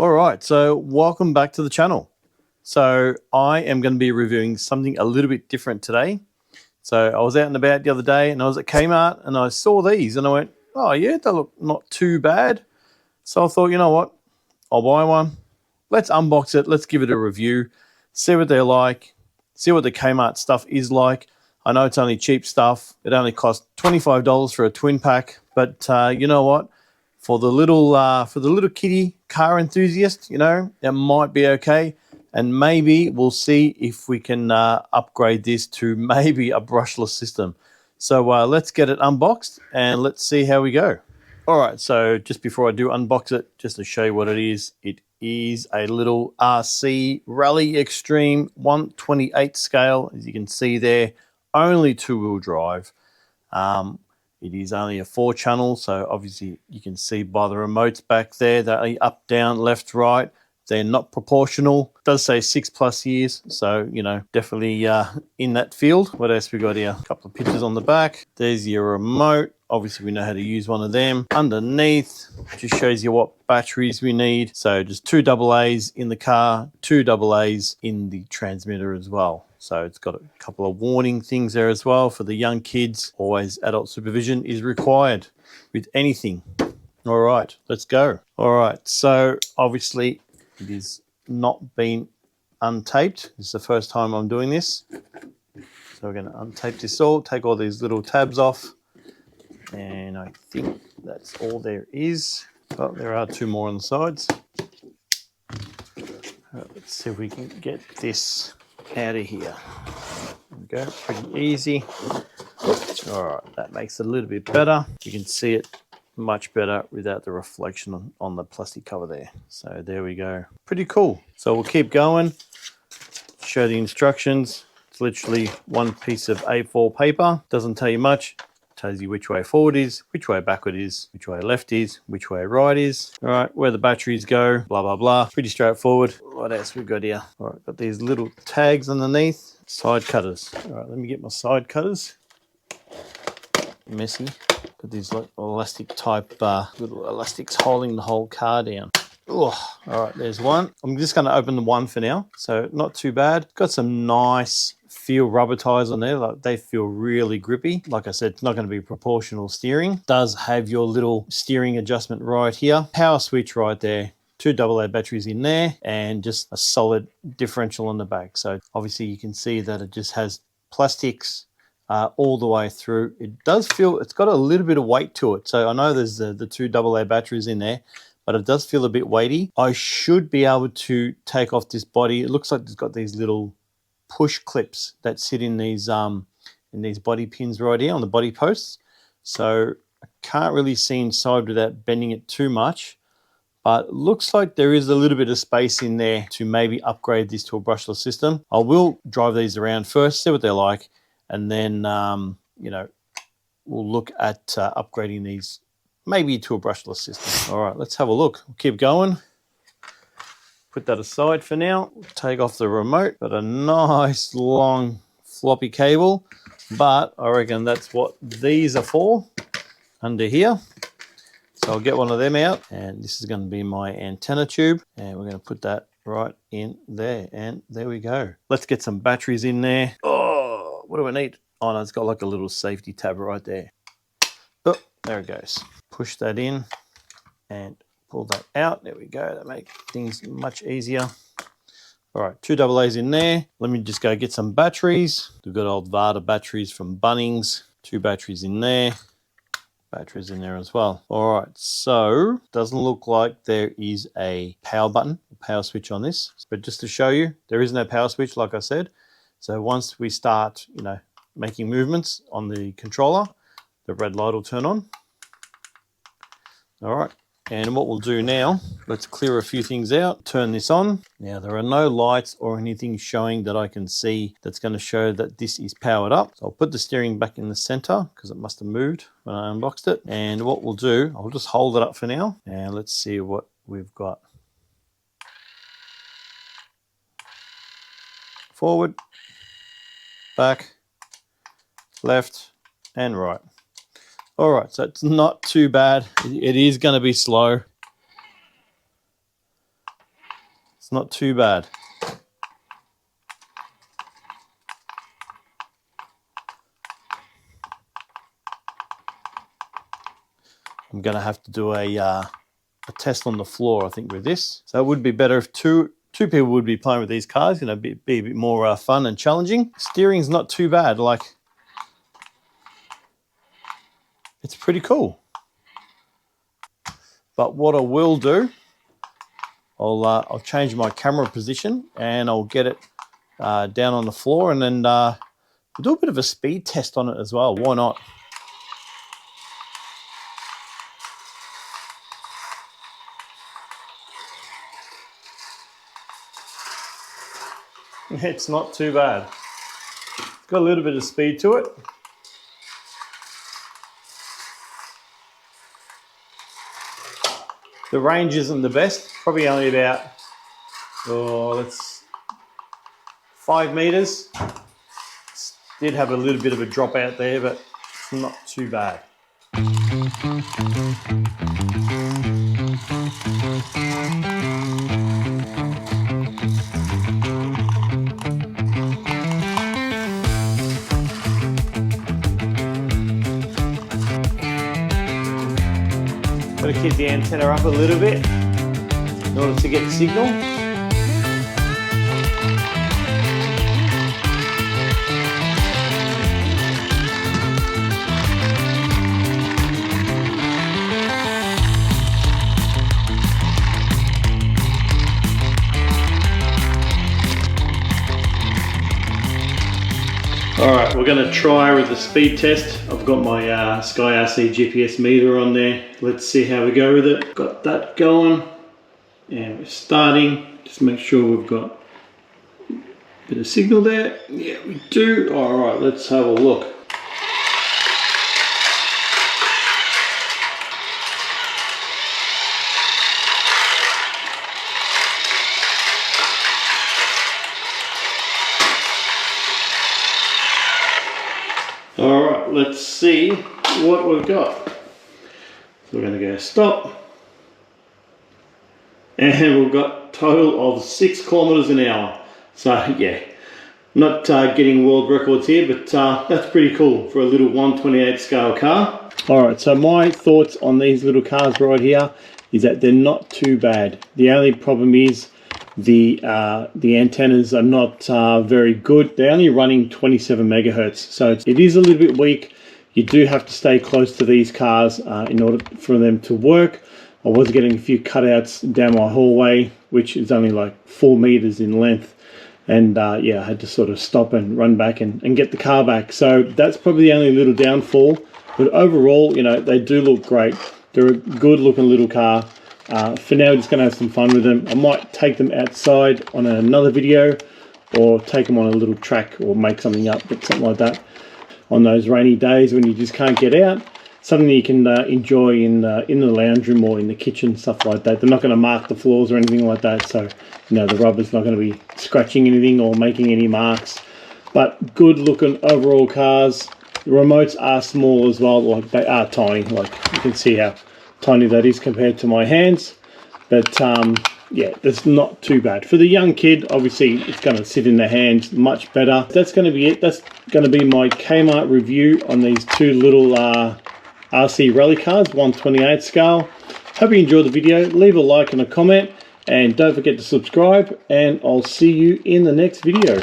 All right, so welcome back to the channel. So I am going to be reviewing something a little bit different today. So I was out and about the other day and I was at Kmart and I saw these and I went, oh yeah, they look not too bad. So I thought, you know what, I'll buy one. Let's unbox it. Let's give it a review, see what they're like, see what the Kmart stuff is like. I know it's only cheap stuff. It only costs $25 for a twin pack, but you know what? For the little kitty car enthusiast, you know, it might be okay. And maybe we'll see if we can upgrade this to maybe a brushless system. So let's get it unboxed and let's see how we go. All right, so just before I do unbox it, just to show you what it is a little RC Rally Extreme 1/28 scale, as you can see there, only two-wheel drive. It is only a 4-channel, so obviously you can see by the remotes back there, they're up, down, left, right. They're not proportional. It does say 6+ years, so, you know, definitely in that field. What else we got here? A couple of pictures on the back. There's your remote. Obviously, we know how to use one of them. Underneath, just shows you what batteries we need. So just 2 AA's in the car, 2 AA's in the transmitter as well. So it's got a couple of warning things there as well for the young kids. Always adult supervision is required with anything. All right, let's go. All right, so obviously it is not been untaped. This is the first time I'm doing this. So we're going to untape this all, take all these little tabs off. And I think that's all there is. But there are 2 more on the sides. Let's see if we can get this out of here. There we go, pretty easy. All right, that makes it a little bit better. You can see it much better without the reflection on the plastic cover there. So there we go. Pretty cool. So we'll keep going. Show the instructions. It's literally one piece of A4 paper. Doesn't tell you much. Tells you which way forward is, which way backward is, which way left is, which way right is. All right, where the batteries go, blah, blah, blah. Pretty straightforward. What else we've got here? All right, got these little tags underneath. Side cutters. All right, let me get my side cutters. Messy. Got these like elastic type, little elastics holding the whole car down. Oh, all right, there's one. I'm just going to open the one for now. So not too bad. Got some nice feel rubber tires on there. Like they feel really grippy. Like I said, it's not going to be proportional steering. Does have your little steering adjustment right here. Power switch right there. 2 AA batteries in there and just a solid differential on the back. So obviously you can see that it just has plastics all the way through. It does feel, it's got a little bit of weight to it. So I know there's the 2 AA batteries in there, but it does feel a bit weighty. I should be able to take off this body. It looks like it's got these little push clips that sit in these body pins right here on the body posts. So I can't really see inside without bending it too much, but it looks like there is a little bit of space in there to maybe upgrade this to a brushless system. I will drive these around first, see what they're like, and then you know, we'll look at upgrading these maybe to a brushless system. All right, let's have a look. We'll keep going. Put that aside for now. Take off the remote. Got a nice long floppy cable, but I reckon that's what these are for under here. So I'll get one of them out, and this is going to be my antenna tube, and we're going to put that right in there, and there we go. Let's get some batteries in there. Oh, what do I need? Oh no, it's got like a little safety tab right there. Oh, there it goes. Push that in and pull that out. There we go. That makes things much easier. All right, 2 AA's in there. Let me just go get some batteries. We've got old Vada batteries from Bunnings. 2 batteries in there. Batteries in there as well. All right, so doesn't look like there is a power button, power switch on this. But just to show you, there is no power switch, like I said. So once we start, you know, making movements on the controller, the red light will turn on. All right, and what we'll do now, let's clear a few things out, turn this on. Now there are no lights or anything showing that I can see that's going to show that this is powered up. So I'll put the steering back in the center because it must have moved when I unboxed it. And what we'll do, I'll just hold it up for now and let's see what we've got. Forward, back, left, and right. All right, so it's not too bad. It is going to be slow. It's not too bad. I'm going to have to do a test on the floor, I think, with this. So it would be better if two people would be playing with these cars. You know, be a bit more fun and challenging. Steering's not too bad. Like, it's pretty cool. But what I will do, I'll change my camera position and I'll get it down on the floor, and then we'll do a bit of a speed test on it as well. Why not? It's not too bad. It's got a little bit of speed to it. The range isn't the best, probably only about, that's 5 meters. Did have a little bit of a drop out there, but it's not too bad. Got to keep the antenna up a little bit in order to get signal. Alright, we're going to try with the speed test. I've got my Sky RC GPS meter on there. Let's see how we go with it. Got that going. And we're starting. Just make sure we've got a bit of signal there. Yeah, we do. Alright, let's have a look. Alright, let's see what we've got. So we're going to go stop. And we've got total of 6 kilometers an hour. So yeah, not getting world records here, but that's pretty cool for a little 1/28 scale car. Alright, so my thoughts on these little cars right here is that they're not too bad. The only problem is the antennas are not very good. They're only running 27 megahertz, so it is a little bit weak. You do have to stay close to these cars in order for them to work. I was getting a few cutouts down my hallway, which is only like 4 meters in length, and yeah, I had to sort of stop and run back and get the car back. So that's probably the only little downfall, but overall, you know, they do look great. They're a good looking little car. For now, we're just going to have some fun with them. I might take them outside on another video, or take them on a little track, or make something up, but something like that. On those rainy days when you just can't get out, something you can enjoy in the lounge room or in the kitchen, stuff like that. They're not going to mark the floors or anything like that, so you know the rubber's not going to be scratching anything or making any marks. But good looking overall cars. The remotes are small as well, like they are tiny. Like you can see how tiny that is compared to my hands, but yeah, that's not too bad for the young kid. Obviously it's going to sit in the hands much better. That's going to be it. That's going to be my Kmart review on these two little RC rally cars, 1/28 scale. Hope you enjoyed the video. Leave a like and a comment, and don't forget to subscribe, and I'll see you in the next video.